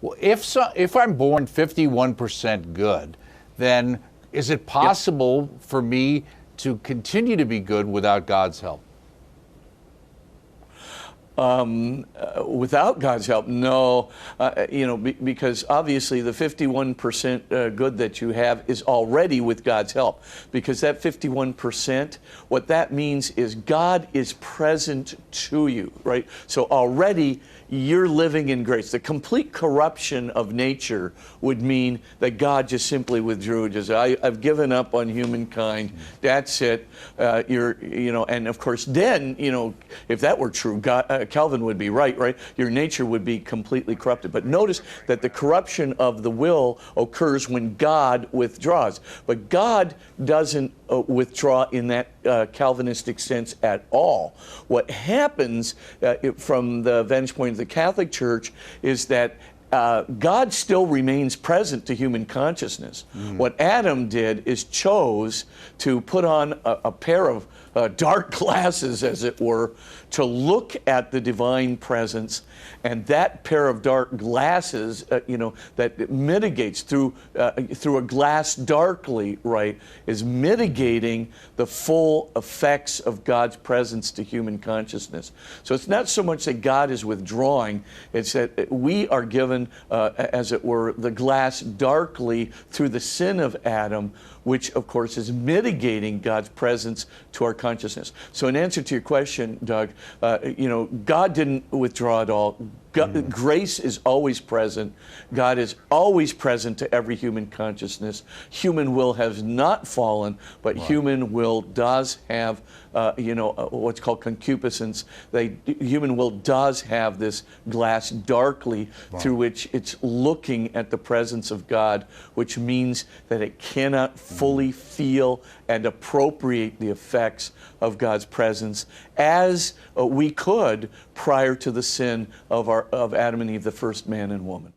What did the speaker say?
Well, if I'm born 51% good, then is it possible for me to continue to be good without God's help? Without God's help, no. Because obviously the 51% good that you have is already with God's help. Because that 51%, what that means is God is present to you, right? So already you're living in grace. The complete corruption of nature would mean that God just simply withdrew. Just I've given up on humankind. That's it. And of course, then if that were true, Calvin would be right? Your nature would be completely corrupted. But notice that the corruption of the will occurs when God withdraws. But God doesn't withdraw in that Calvinistic sense at all. What happens from the vantage point of the Catholic Church is that God still remains present to human consciousness. What Adam did is chose to put on a pair of dark glasses, as it were, to look at the divine presence. And that pair of dark glasses, that mitigates through a glass darkly, right, is mitigating the full effects of God's presence to human consciousness. So it's not so much that God is withdrawing, it's that we are given, as it were, the glass darkly through the sin of Adam, which of course is mitigating God's presence to our consciousness. So in answer to your question, Doug, God didn't withdraw at all. Grace is always present. God is always present to every human consciousness. Human will has not fallen, but human will does have, what's called concupiscence. Human will does have this glass darkly through which it's looking at the presence of God, which means that it cannot fully feel and appropriate the effects of God's presence as we could prior to the sin of Adam and Eve, the first man and woman.